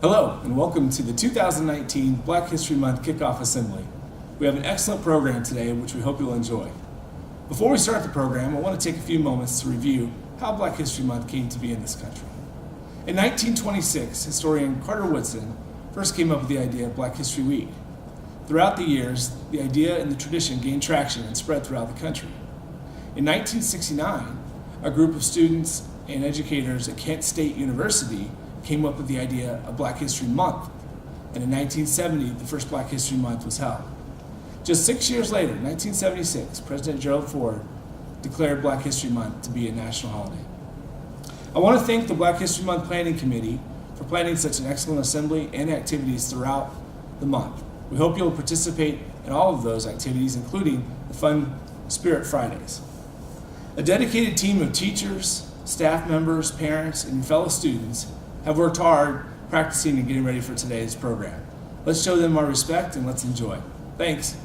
Hello, and welcome to the 2019 Black History Month Kickoff Assembly. We have an excellent program today, which we hope you'll enjoy. Before we start the program, I want to take a few moments to review how Black History Month came to be in this country. In 1926, historian Carter first came up with the idea of Black History Week. Throughout the years, the idea and the tradition gained traction and spread throughout the country. In 1969, a group of students and educators at Kent State University came up with the idea of Black History Month, and in 1970, the first Black History Month was held. Just 6 years later, 1976, President Gerald Ford declared Black History Month to be a national holiday. I want to thank the Black History Month Planning Committee for planning such an excellent assembly and activities throughout the month. We hope you'll participate in all of those activities, including the fun Spirit Fridays. A dedicated team of teachers, staff members, parents, and fellow students have worked hard practicing and getting ready for today's program. Let's show them our respect and let's enjoy. Thanks.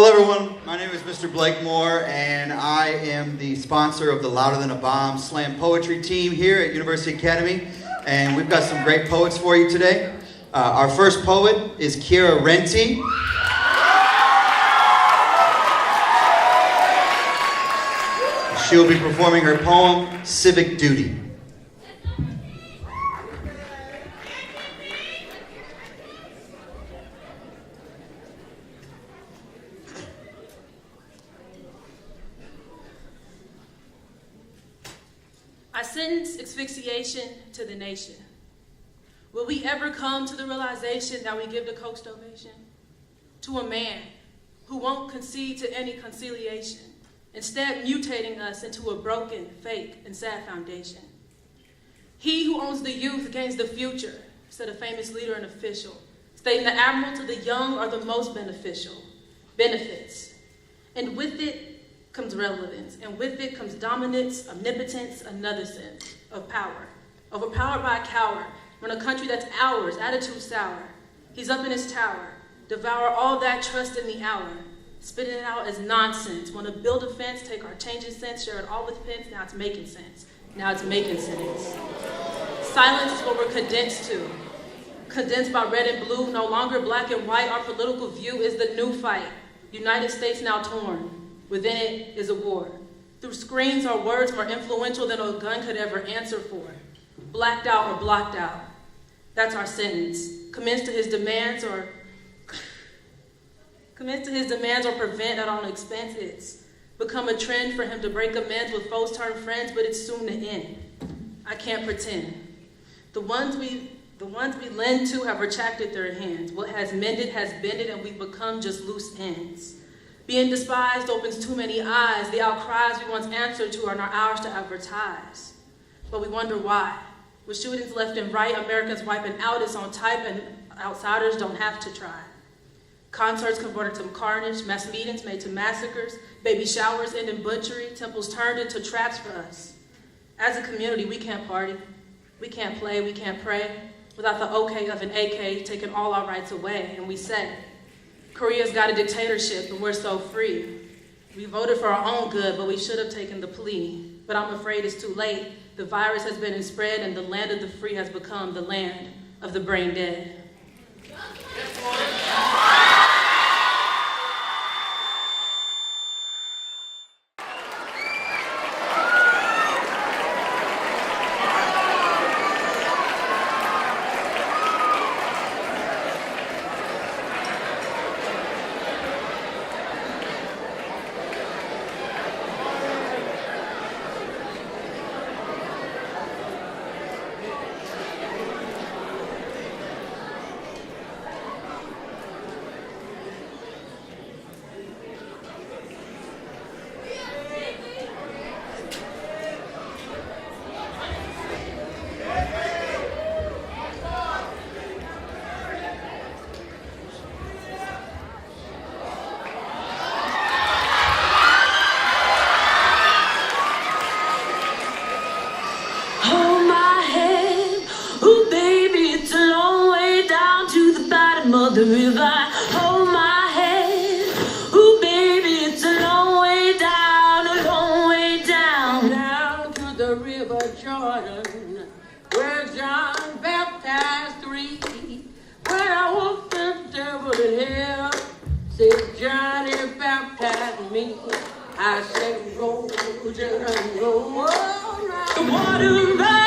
Hello everyone, my name is Mr. Blake Moore and I am the sponsor of the Louder Than a Bomb Slam Poetry team here at University Academy, and we've got some great poets for you today. Our first poet is Kira Renti. She'll be performing her poem, Civic Duty. I sentence asphyxiation to the nation. Will we ever come to the realization that we give the coast ovation to a man who won't concede to any conciliation, instead mutating us into a broken, fake, and sad foundation? He who owns the youth gains the future, said a famous leader and official, stating the admiral to the young are the most beneficial, benefits. And with it comes relevance, and with it comes dominance, omnipotence, another sense of power. Overpowered by a coward, run a country that's ours, attitude sour. He's up in his tower, devour all that trust in the hour, spitting it out as nonsense. Want to build a fence, take our changing sense, share it all with pence, now it's making sense. Now it's making sense. Silence is what we're condensed to. Condensed by red and blue, no longer black and white, our political view is the new fight. United States now torn. Within it is a war. Through screens are words more influential than a gun could ever answer for. Blacked out or blocked out. That's our sentence. Commence to his demands or prevent at all expense. It's become a trend for him to break amends with foes turned friends, but it's soon to end. I can't pretend. The ones we lend to have retracted their hands. What has mended has bended, and we've become just loose ends. Being despised opens too many eyes. The outcries we once answered to are not ours to advertise. But we wonder why. With shootings left and right, Americans wiping out its own type, and outsiders don't have to try. Concerts converted to carnage, mass meetings made to massacres, baby showers ending butchery, temples turned into traps for us. As a community, we can't party, we can't play, we can't pray, without the okay of an AK taking all our rights away. And we say, Korea's got a dictatorship and we're so free. We voted for our own good, but we should have taken the plea. But I'm afraid it's too late. The virus has been spread and the land of the free has become the land of the brain dead. The river, hold my hand. Ooh, baby, it's a long way down, a long way down. Down to the river Jordan, where John baptized 3. When I walked the devil in hell, said Johnny baptized me. I said, roll, Jordan, roll. The water ran.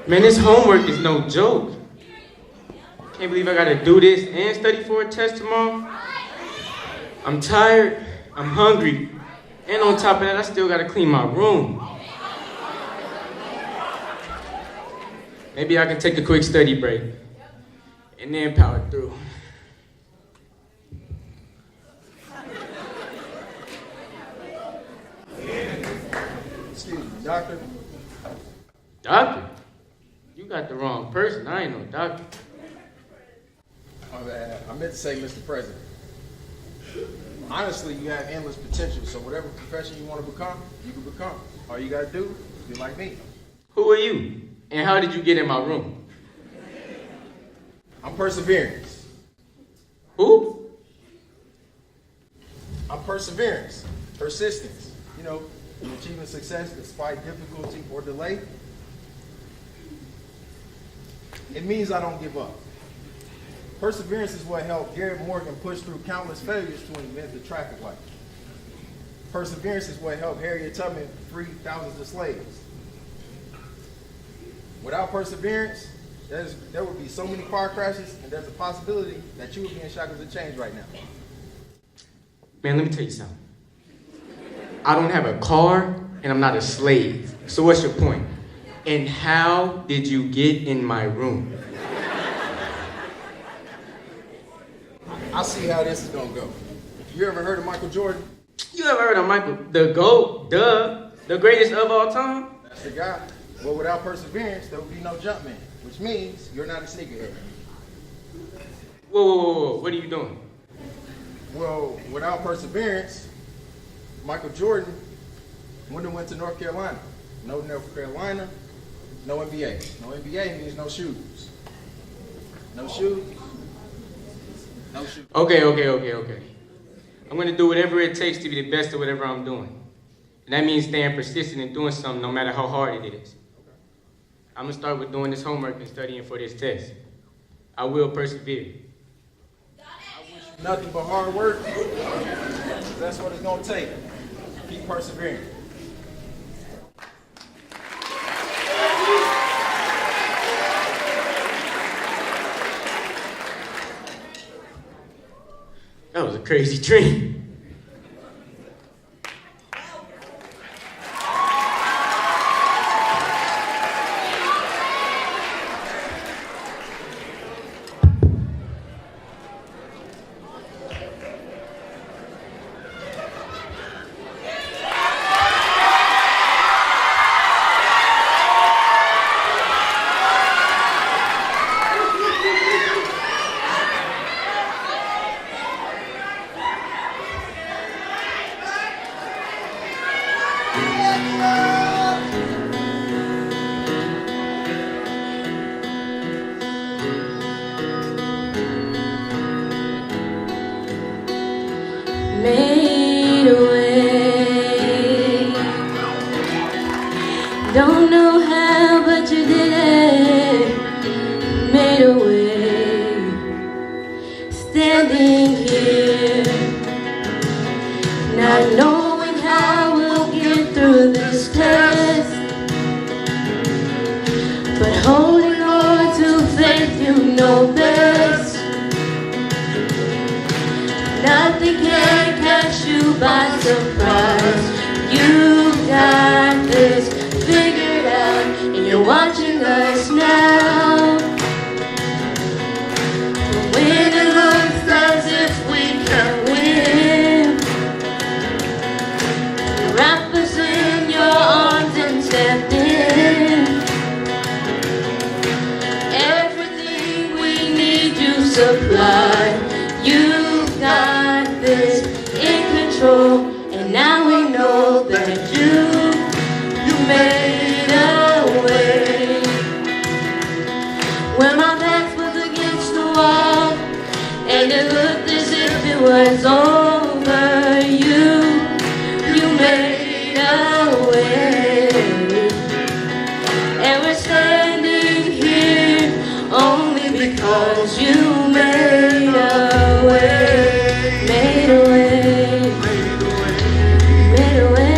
Man, this homework is no joke. Can't believe I gotta do this and study for a test tomorrow. I'm tired, I'm hungry, and on top of that, I still gotta clean my room. Maybe I can take a quick study break and then power through. Excuse me, doctor. Doctor? You got the wrong person. I ain't no doctor. My bad. I meant to say Mr. President. Honestly, you have endless potential, so whatever profession you want to become, you can become. All you gotta do is be like me. Who are you? And how did you get in my room? I'm Perseverance. Who? I'm Perseverance. Persistence. You know, in achieving success despite difficulty or delay. It means I don't give up. Perseverance is what helped Garrett Morgan push through countless failures to invent the traffic light. Perseverance is what helped Harriet Tubman free thousands of slaves. Without perseverance, there would be so many car crashes, and there's a possibility that you would be in shackles of change right now. Man, let me tell you something. I don't have a car, and I'm not a slave. So what's your point? And how did you get in my room? I see how this is gonna go. You ever heard of Michael Jordan? You ever heard of Michael, the GOAT, the greatest of all time? That's the guy. Well, without perseverance, there would be no jump man, which means you're not a sneakerhead. Whoa, what are you doing? Well, without perseverance, Michael Jordan wouldn't have went to North Carolina. No North Carolina, no NBA. No NBA means no shoes. No shoes, no shoes. Okay. I'm gonna do whatever it takes to be the best at whatever I'm doing. And that means staying persistent and doing something no matter how hard it is. I'm gonna start with doing this homework and studying for this test. I will persevere. Nothing but hard work. That's what it's gonna take. Keep persevering. That was a crazy dream. Made a way. Don't know how, but you did it. Made a way. Standing here, not knowing how we'll get through this test, but holding on to faith you know best. Nothing can catch you by surprise. You got this figured out, and you're watching us now. When it looks as if we can win, wrap us in your arms and step in. Everything we need you supply. You got this in control, and now we know that you made a way. When my back was against the wall, and it looked as if it was over, you made a way. And we're standing here only because you made a way. Made a way, made a way.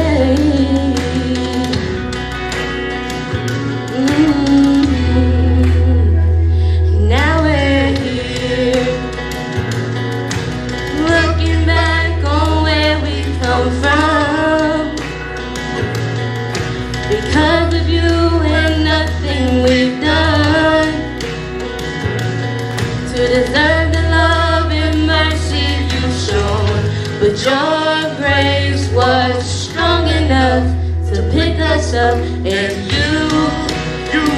but your grace was strong enough to pick us up, and you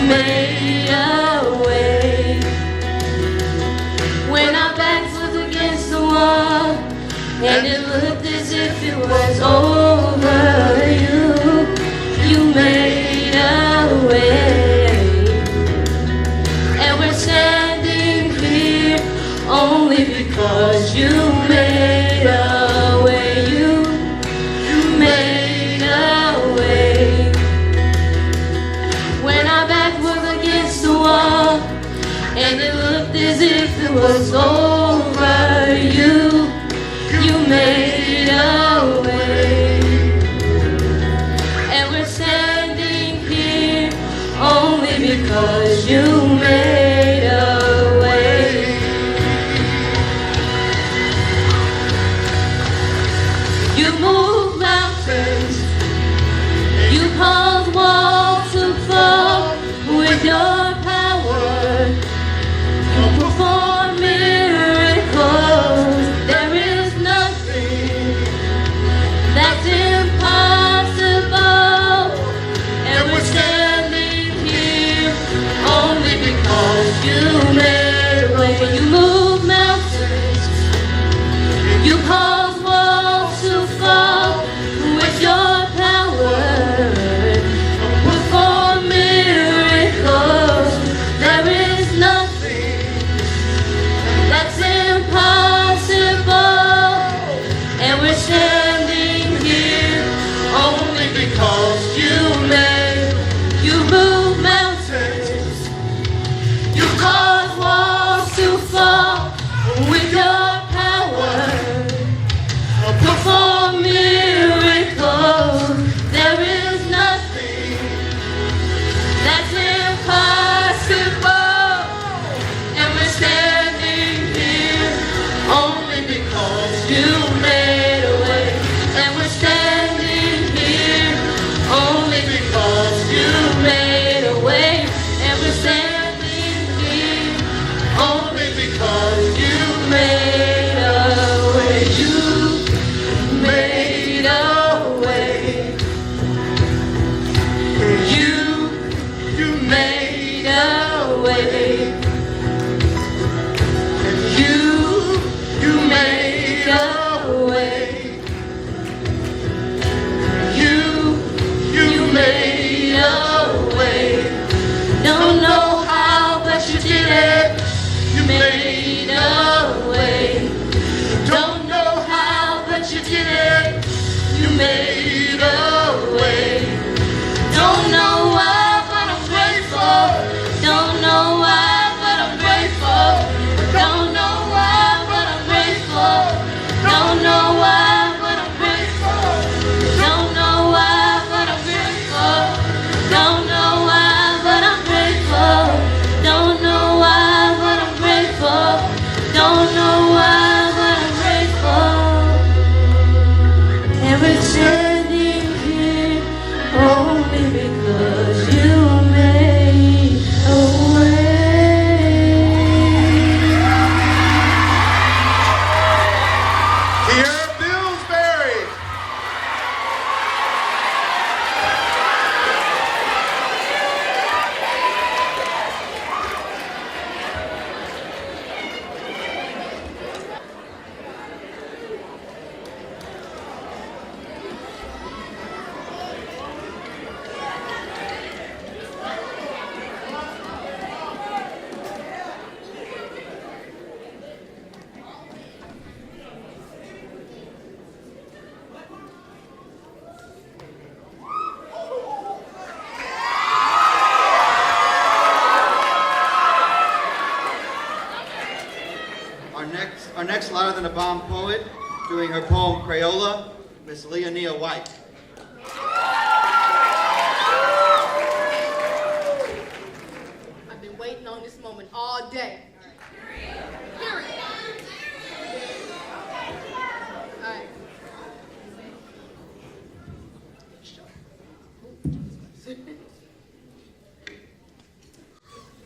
made a way. When our backs was against the wall, and it looked as if it was over, you made a way. And we're standing here only because you made a way. You made a way. When our back was against the wall, and it looked as if it was over, you made a way. And we're standing here only because you made a way. You move mountains, you cause walls to fall with your power. You perform miracles. There is nothing that's impossible. And we're standing here only because you made a way. You move mountains, you cause walls to fall with your power. Perform miracles. There is nothing that's impossible. And we're standing here only because you move mountains, you cause walls to fall with your power. Perform miracles. There is nothing that's impossible. And we're standing here only because you made a way. And we're standing here only because you made a way. And we're standing here only because you made a way. You made a way. You made a way. You made a way. You made a way. Don't know how, but you did it. You made a way. Don't know how, but you did it. You made a way. Don't know why, but I'm grateful. Don't know why, but I'm grateful. Don't know why, but I'm grateful. Don't know why, but I'm grateful. Don't know why, but I'm grateful. Don't know why, but I'm grateful. Don't know why, but I'm grateful. Don't know why, but I'm grateful. And we're standing here only because you made a way. Here, Billsbury. Our next Louder Than a Bomb poet, doing her poem Crayola, Miss Leonia White. I've been waiting on this moment all day. Period. All right.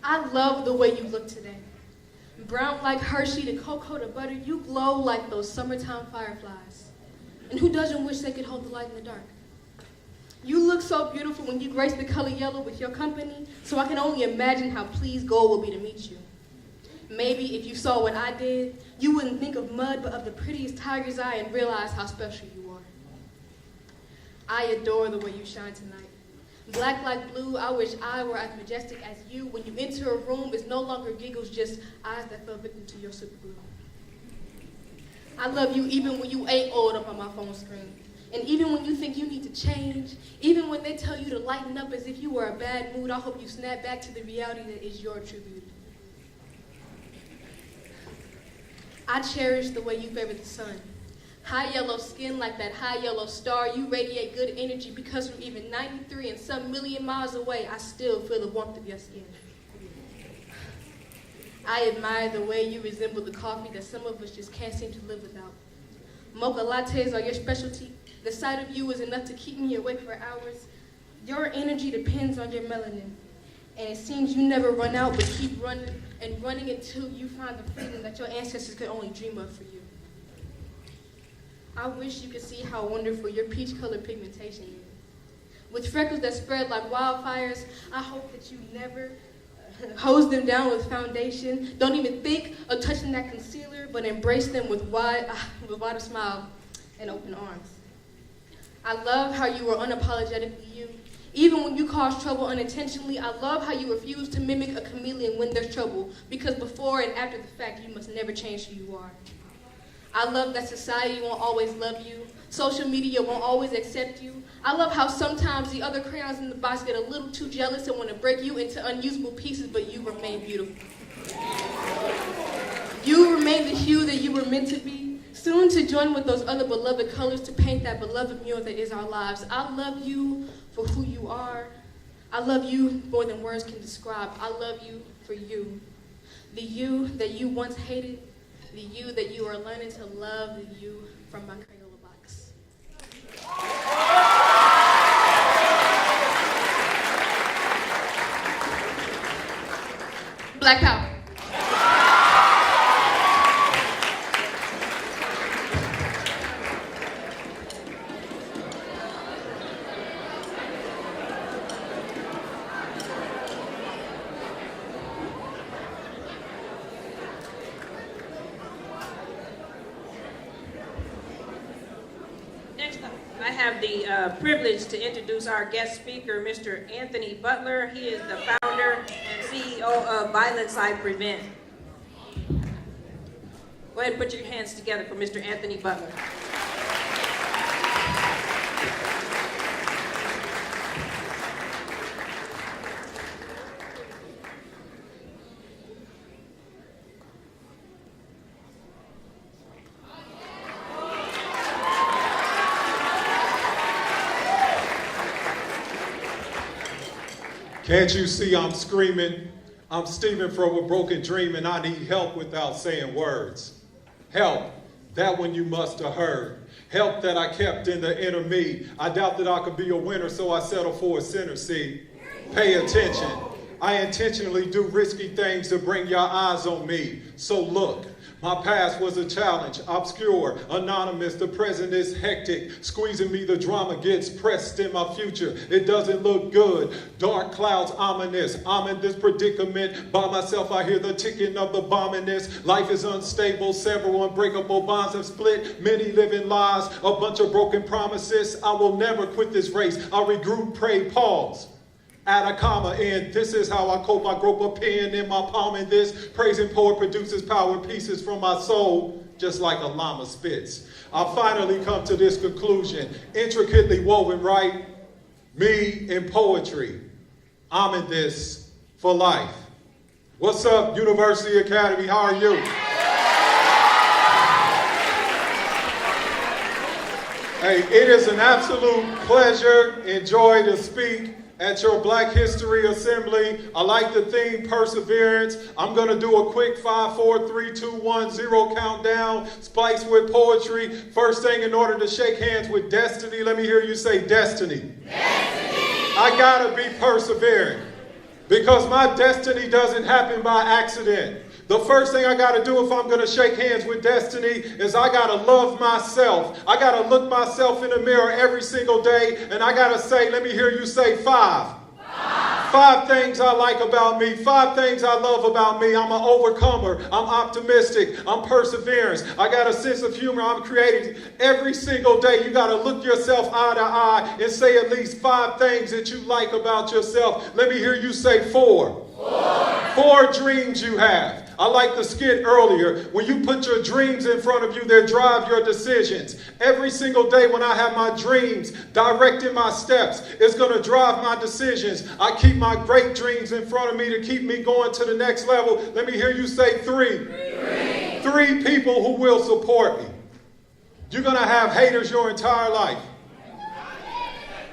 I love the way you look today. Brown like Hershey, the cocoa, the butter, you glow like those summertime fireflies. And who doesn't wish they could hold the light in the dark? You look so beautiful when you grace the color yellow with your company, so I can only imagine how pleased gold will be to meet you. Maybe if you saw what I did, you wouldn't think of mud, but of the prettiest tiger's eye and realize how special you are. I adore the way you shine tonight. Black like blue, I wish I were as majestic as you. When you enter a room, it's no longer giggles, just eyes that fell victim to your super glue. I love you even when you ain't oiled up on my phone screen. And even when you think you need to change, even when they tell you to lighten up as if you were a bad mood, I hope you snap back to the reality that is your true beauty. I cherish the way you favor the sun. High yellow skin like that high yellow star, you radiate good energy because from even 93 and some million miles away, I still feel the warmth of your skin. I admire the way you resemble the coffee that some of us just can't seem to live without. Mocha lattes are your specialty. The sight of you is enough to keep me awake for hours. Your energy depends on your melanin. And it seems you never run out, but keep running and running until you find the freedom that your ancestors could only dream of for you. I wish you could see how wonderful your peach-colored pigmentation is. With freckles that spread like wildfires, I hope that you never hose them down with foundation. Don't even think of touching that concealer, but embrace them with wide smile and open arms. I love how you are unapologetically you. Even when you cause trouble unintentionally, I love how you refuse to mimic a chameleon when there's trouble, because before and after the fact, you must never change who you are. I love that society won't always love you. Social media won't always accept you. I love how sometimes the other crayons in the box get a little too jealous and want to break you into unusable pieces, but you remain beautiful. You remain the hue that you were meant to be, soon to join with those other beloved colors to paint that beloved mural that is our lives. I love you for who you are. I love you more than words can describe. I love you for you. The you that you once hated, the you that you are learning to love, the you from my Crayola box. Black power. I have the privilege to introduce our guest speaker, Mr. Anthony Butler. He is the founder and CEO of Violence I Prevent. Go ahead and put your hands together for Mr. Anthony Butler. Can't you see I'm screaming? I'm Stephen from a broken dream and I need help without saying words. Help, that one you must have heard. Help that I kept in the inner me. I doubt that I could be a winner, so I settle for a sinner, see? Pay attention. I intentionally do risky things to bring your eyes on me. So look, my past was a challenge, obscure, anonymous. The present is hectic. Squeezing me, the drama gets pressed in my future. It doesn't look good. Dark clouds, ominous. I'm in this predicament. By myself, I hear the ticking of the bombiness. Life is unstable. Several unbreakable bonds have split. Many living lies, a bunch of broken promises. I will never quit this race. I'll regroup, pray, pause. Add a comma in, this is how I cope. I grope a pen in my palm in this. Praising poet produces power pieces from my soul, just like a llama spits. I finally come to this conclusion, intricately woven, right? Me in poetry. I'm in this for life. What's up, University Academy? How are you? Hey, it is an absolute pleasure and joy to speak at your Black History Assembly. I like the theme, perseverance. I'm going to do a quick 5, 4, 3, 2, 1, 0 countdown, spiced with poetry. First thing, in order to shake hands with destiny, let me hear you say destiny. Destiny. I got to be persevering because my destiny doesn't happen by accident. The first thing I got to do if I'm going to shake hands with destiny is I got to love myself. I got to look myself in the mirror every single day, and I got to say, let me hear you say 5. 5 things I like about me. 5 things I love about me. I'm an overcomer. I'm optimistic. I'm perseverance. I got a sense of humor. I'm creative. Every single day, you got to look yourself eye to eye and say at least 5 things that you like about yourself. Let me hear you say 4. 4 dreams you have. I like the skit earlier. When you put your dreams in front of you, they drive your decisions. Every single day when I have my dreams directing my steps, it's going to drive my decisions. I keep my great dreams in front of me to keep me going to the next level. Let me hear you say 3. 3 people who will support me. You're going to have haters your entire life.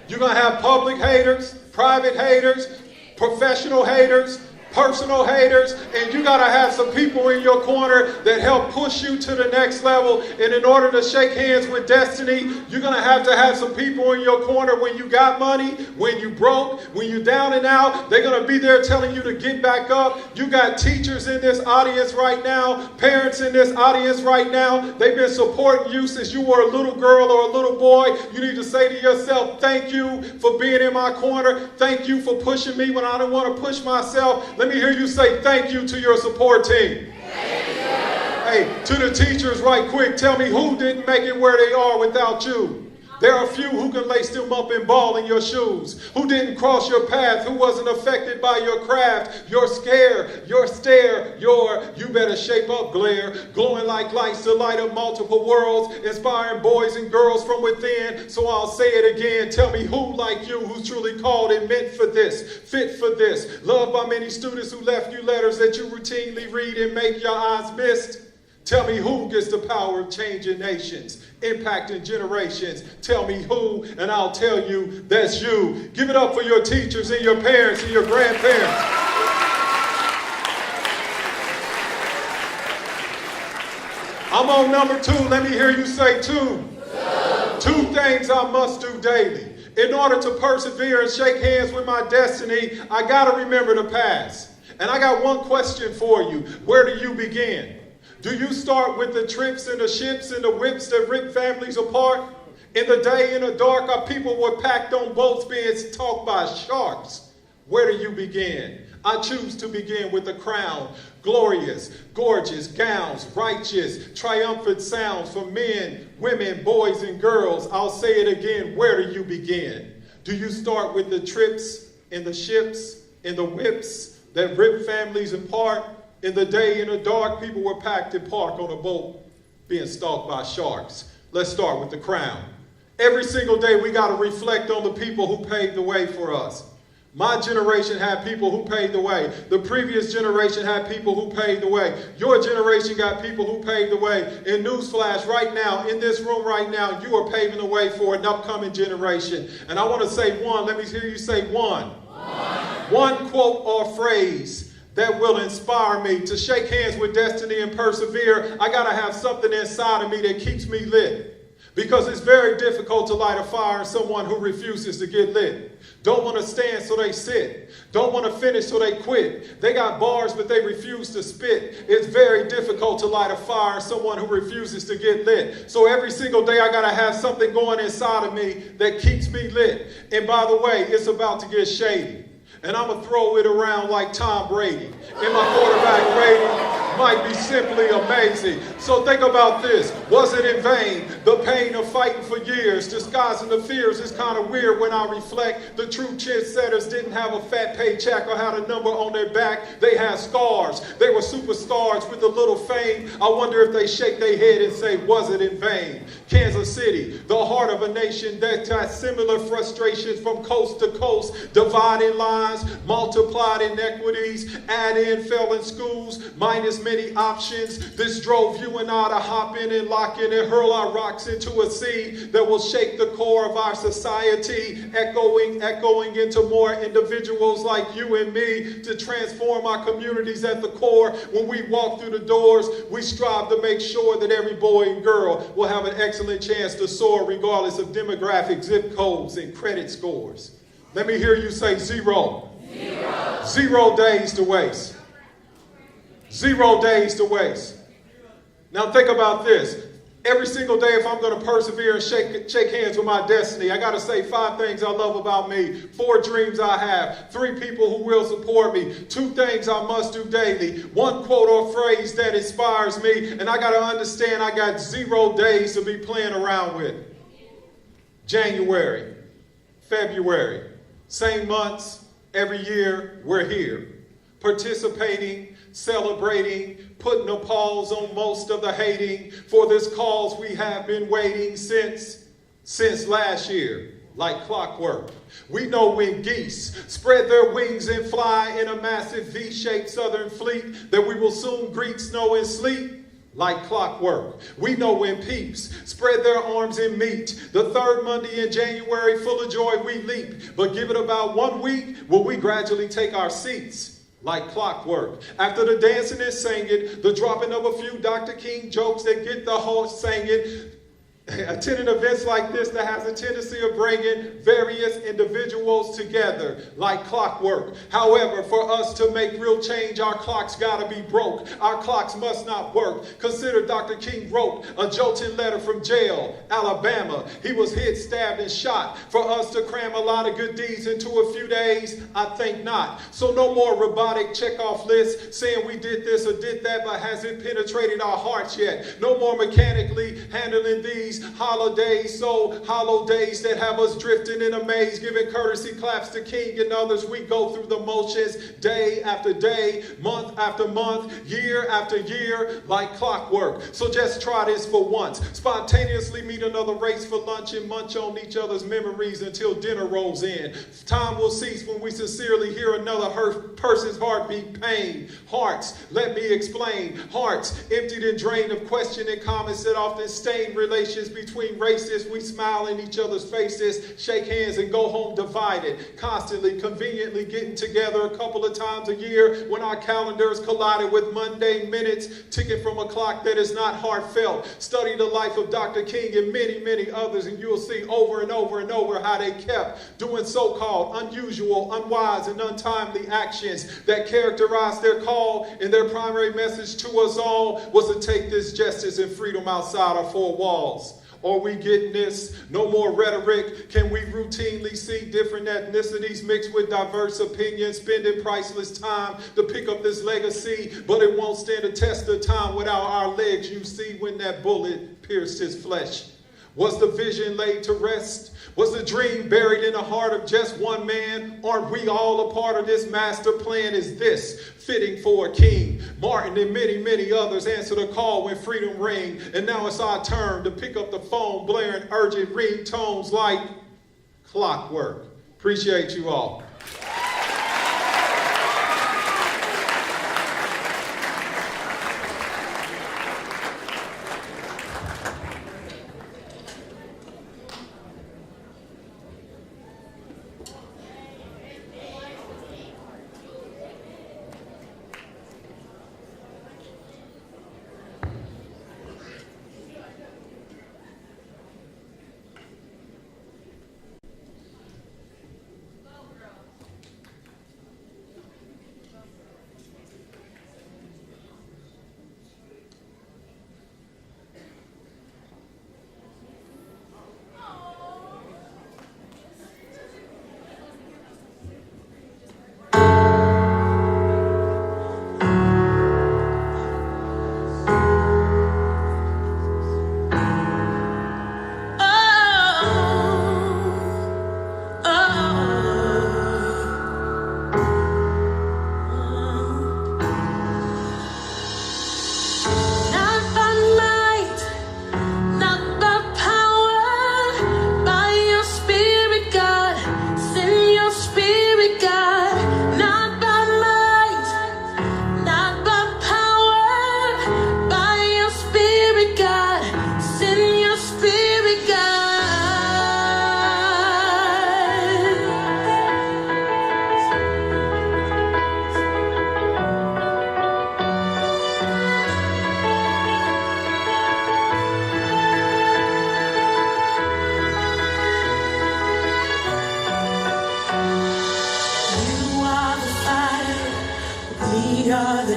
You're going to have public haters, private haters, professional haters, personal haters, and you got to have some people in your corner that help push you to the next level. And in order to shake hands with destiny, you're going to have some people in your corner when you got money, when you broke, when you're down and out. They're going to be there telling you to get back up. You got teachers in this audience right now, parents in this audience right now. They've been supporting you since you were a little girl or a little boy. You need to say to yourself, thank you for being in my corner. Thank you for pushing me when I didn't want to push myself. Let me hear you say thank you to your support team. Hey, to the teachers right quick, tell me who didn't make it where they are without you. There are a few who can lace them up and ball in your shoes, who didn't cross your path, who wasn't affected by your craft, your scare, your stare, your you better shape up glare, glowing like lights to light up multiple worlds, inspiring boys and girls from within. So I'll say it again, tell me who like you, who's truly called and meant for this, fit for this, loved by many students who left you letters that you routinely read and make your eyes mist. Tell me who gets the power of changing nations, impacting generations. Tell me who, and I'll tell you that's you. Give it up for your teachers and your parents and your grandparents. I'm on number 2. Let me hear you say 2. 2 things I must do daily. In order to persevere and shake hands with my destiny, I got to remember the past. And I got one question for you. Where do you begin? Do you start with the trips and the ships and the whips that rip families apart? In the day, in the dark, our people were packed on boats being stalked by sharks. Where do you begin? I choose to begin with the crown. Glorious, gorgeous gowns, righteous, triumphant sounds for men, women, boys, and girls. I'll say it again. Where do you begin? Do you start with the trips and the ships and the whips that rip families apart? In the day, in the dark, people were packed in park on a boat being stalked by sharks. Let's start with the crown. Every single day, we got to reflect on the people who paved the way for us. My generation had people who paved the way. The previous generation had people who paved the way. Your generation got people who paved the way. In newsflash, right now, in this room right now, you are paving the way for an upcoming generation. And I want to say one. Let me hear you say one. One quote or phrase that will inspire me to shake hands with destiny and persevere. I got to have something inside of me that keeps me lit. Because it's very difficult to light a fire in someone who refuses to get lit. Don't want to stand, so they sit. Don't want to finish, so they quit. They got bars, but they refuse to spit. It's very difficult to light a fire in someone who refuses to get lit. So every single day, I got to have something going inside of me that keeps me lit. And by the way, it's about to get shady. And I'm going to throw it around like Tom Brady. And my quarterback rating might be simply amazing. So think about this. Was it in vain? The pain of fighting for years, disguising the fears is kind of weird when I reflect. The true trendsetters didn't have a fat paycheck or had a number on their back. They had scars. They were superstars with a little fame. I wonder if they shake their head and say, was it in vain? Kansas City, the heart of a nation that has similar frustrations from coast to coast, dividing lines, multiplied inequities, add in failing schools, minus many options. This drove you and I to hop in and lock in and hurl our rocks into a sea that will shake the core of our society, echoing into more individuals like you and me to transform our communities at the core. When we walk through the doors, we strive to make sure that every boy and girl will have an excellent chance to soar regardless of demographic, zip codes, and credit scores. Let me hear you say 0. 0 days to waste. 0 days to waste. Now think about this. Every single day, if I'm going to persevere and shake hands with my destiny, I got to say 5 things I love about me, 4 dreams I have, 3 people who will support me, 2 things I must do daily, 1 quote or phrase that inspires me, and I got to understand I got 0 days to be playing around with. January, February, same months, every year, we're here. Participating, celebrating, putting a pause on most of the hating. For this cause we have been waiting since last year, like clockwork. We know when geese spread their wings and fly in a massive V-shaped southern fleet that we will soon greet snow and sleet. Like clockwork. We know when peeps spread their arms and meet. The 3rd Monday in January, full of joy we leap. But give it about 1 week, will we gradually take our seats. Like clockwork. After the dancing and singing, the dropping of a few Dr. King jokes that get the heart singing, attending events like this that has a tendency of bringing various individuals together like clockwork. However, for us to make real change, our clocks gotta be broke. Our clocks must not work. Consider Dr. King wrote a jolting letter from jail, Alabama. He was hit, stabbed, and shot. For us to cram a lot of good deeds into a few days, I think not. So no more robotic checkoff lists saying we did this or did that, but has it penetrated our hearts yet? No more mechanically handling these holidays, so hollow days that have us drifting in a maze, giving courtesy claps to King and others. We go through the motions day after day, month after month, year after year, like clockwork. So just try this for once. Spontaneously meet another race for lunch and munch on each other's memories until dinner rolls in. Time will cease when we sincerely hear another person's heartbeat pain. Hearts, let me explain. Hearts emptied and drained of question and comments that often stain relations between races. We smile in each other's faces, shake hands, and go home divided, constantly, conveniently getting together a couple of times a year when our calendars collided with mundane minutes ticking from a clock that is not heartfelt. Study the life of Dr. King and many, many others, and you'll see over and over and over how they kept doing so-called unusual, unwise, and untimely actions that characterized their call, and their primary message to us all was to take this justice and freedom outside our 4 walls. Are we getting this? No more rhetoric. Can we routinely see different ethnicities mixed with diverse opinions, spending priceless time to pick up this legacy? But it won't stand a test of time without our legs. You see when that bullet pierced his flesh. Was the vision laid to rest? Was the dream buried in the heart of just one man? Aren't we all a part of this master plan? Is this fitting for a king? Martin and many, many others answered the call when freedom rang. And now it's our turn to pick up the phone, blaring urgent ringtones like clockwork. Appreciate you all.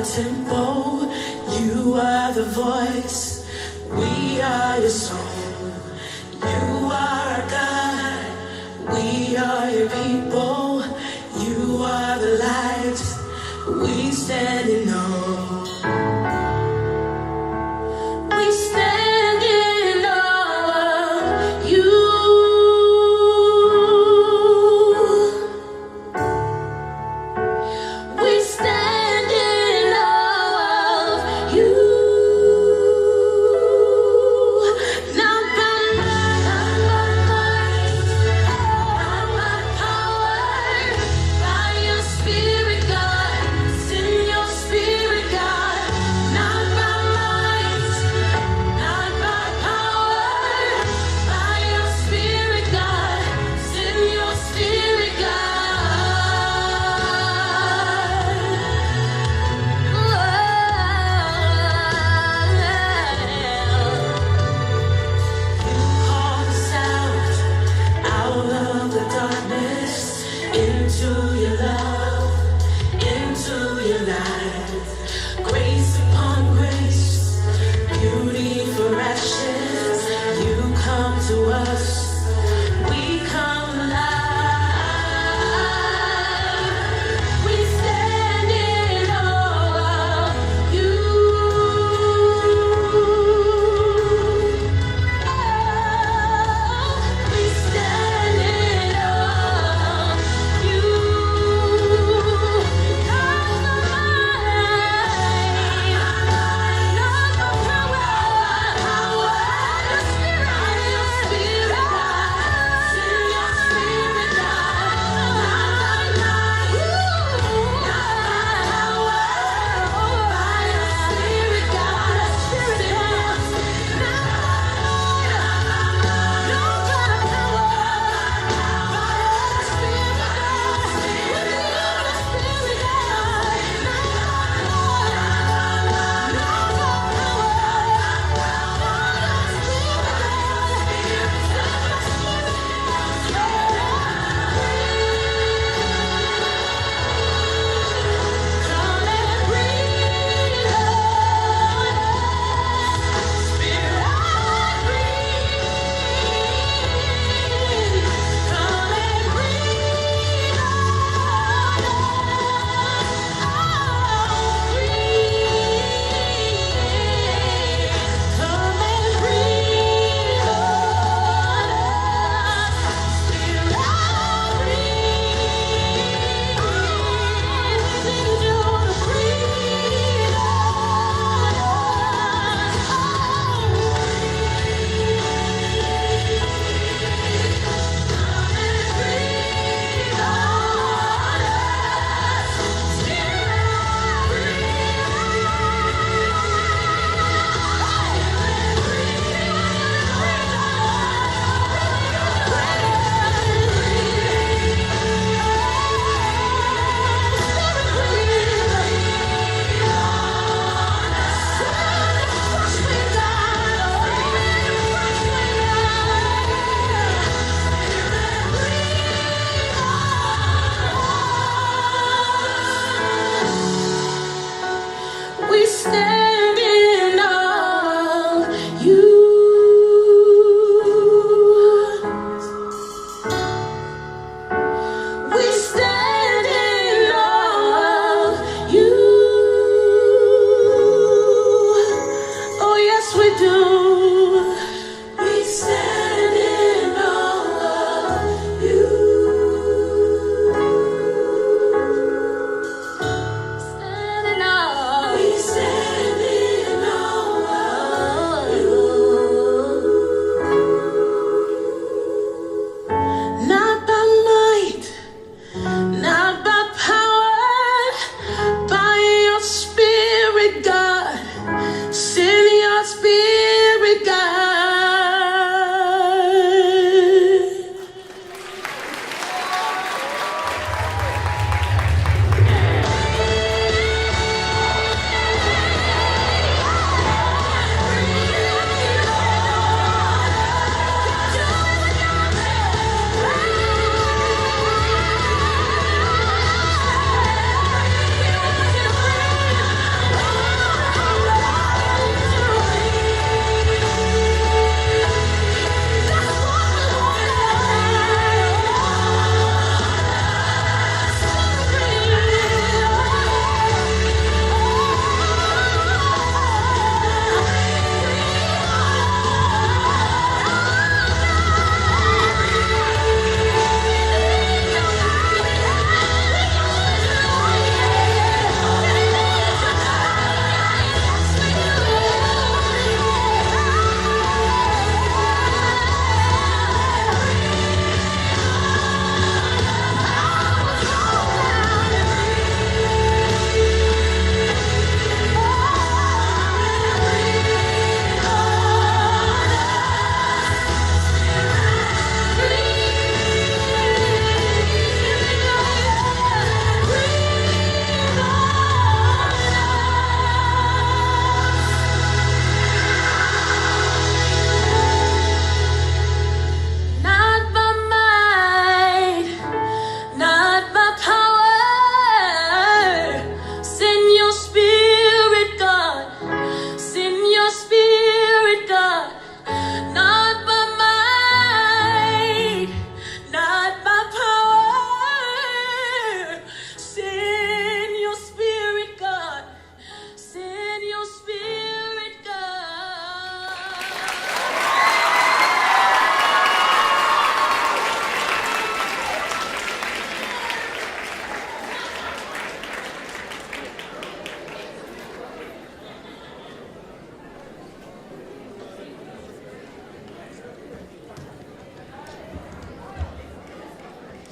the tempo, you are the voice, we are your soul. You are our God, we are your people. You are the light, we stand in awe. We stand in awe of you. We stand in awe of you.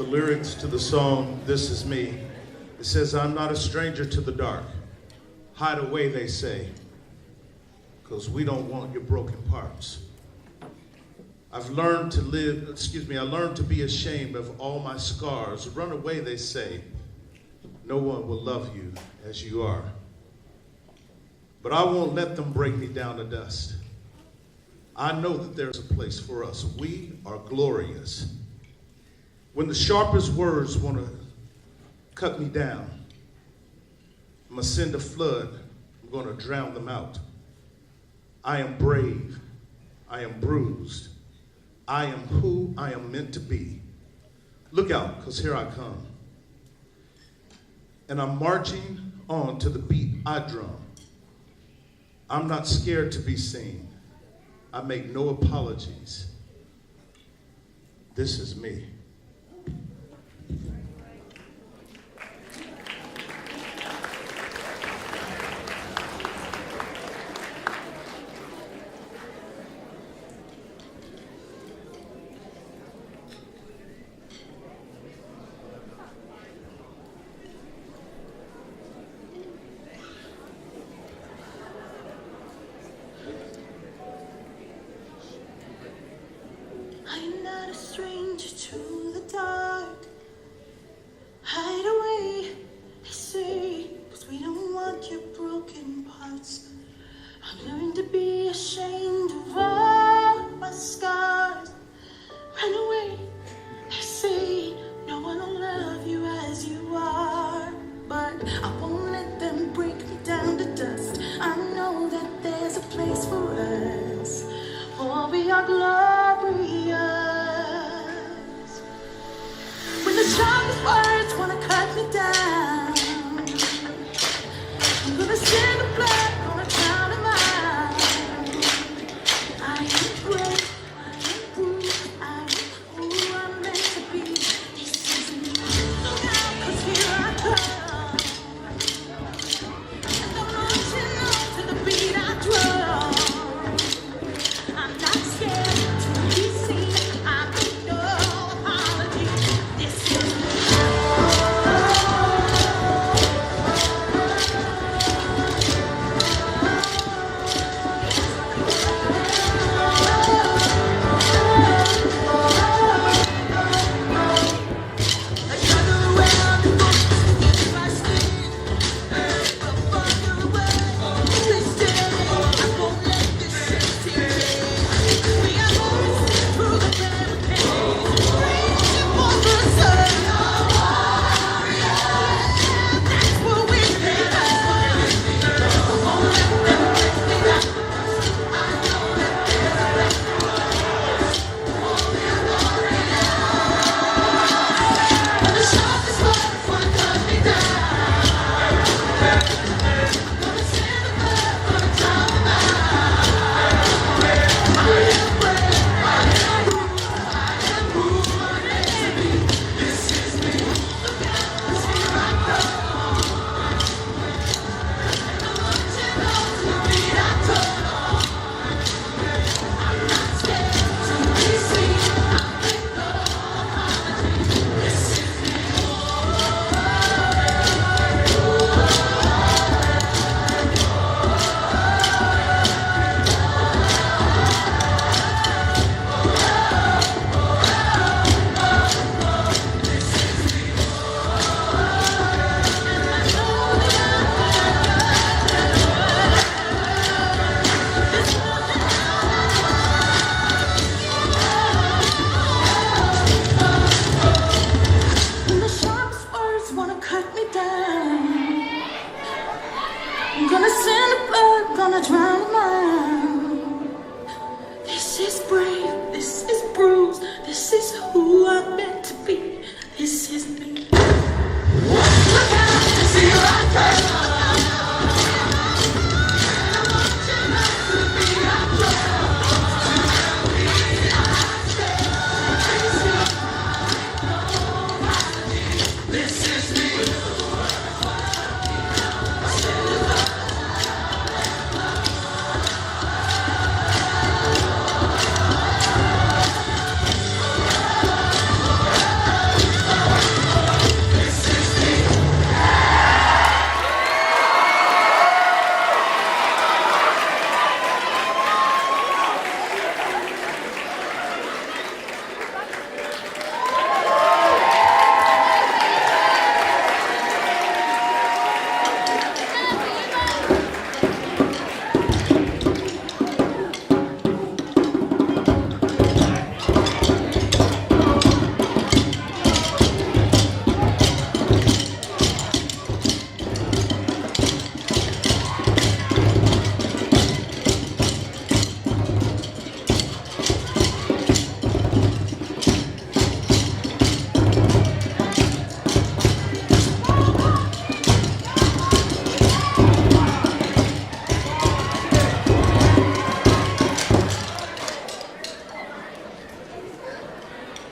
the lyrics to the song, This Is Me. It says, I'm not a stranger to the dark. Hide away, they say, because we don't want your broken parts. I learned to be ashamed of all my scars. Run away, they say. No one will love you as you are. But I won't let them break me down to dust. I know that there's a place for us. We are glorious. When the sharpest words want to cut me down, I'm going to send a flood. I'm going to drown them out. I am brave. I am bruised. I am who I am meant to be. Look out, because here I come. And I'm marching on to the beat I drum. I'm not scared to be seen. I make no apologies. This is me. I'm not a stranger to the dark. Hide away, they say, 'cause we don't want your broken parts. I've learned to be ashamed of all my scars. Run away, they say, no one will love you as you are. But I won't let them break me down to dust. I know that there's a place for us, for we are glorious. When the sharpest words wanna cut me down, I'm gonna send the blood, gonna drown them out.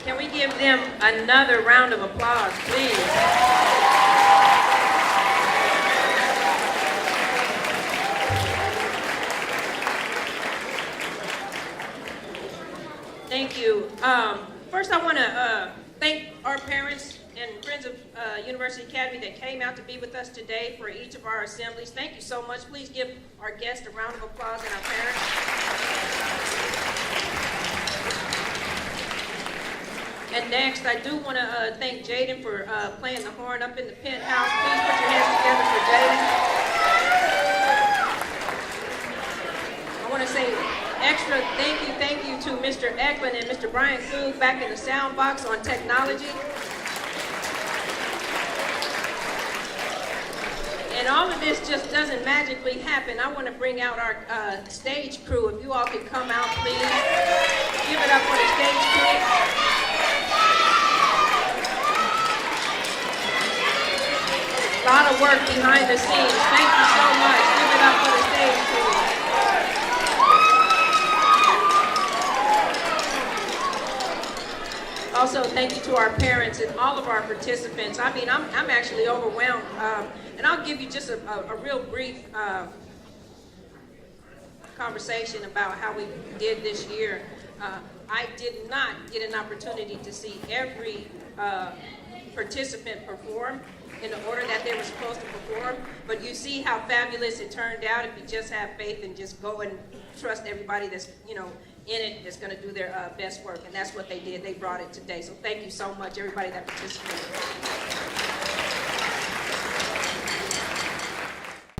Can we give them another round of applause, please? Thank you. First, I want to thank our parents and friends of University Academy that came out to be with us today for each of our assemblies. Thank you so much. Please give our guests a round of applause and our parents. And next, I do want to thank Jaden for playing the horn up in the penthouse. Please put your hands together for Jaden. I want to say extra thank you to Mr. Eklund and Mr. Brian Klug back in the sound box on technology. And all of this just doesn't magically happen. I want to bring out our stage crew. If you all could come out, please. Give it up for the stage crew. A lot of work behind the scenes. Thank you so much. Give it up for the stage crew. Also, thank you to our parents and all of our participants. I mean, I'm actually overwhelmed. And I'll give you just a real brief conversation about how we did this year. I did not get an opportunity to see every participant perform in the order that they were supposed to perform, but you see how fabulous it turned out if you just have faith and just go and trust everybody that's, in it, that's going to do their best work, and that's what they did. They brought it today, so thank you so much, everybody that participated.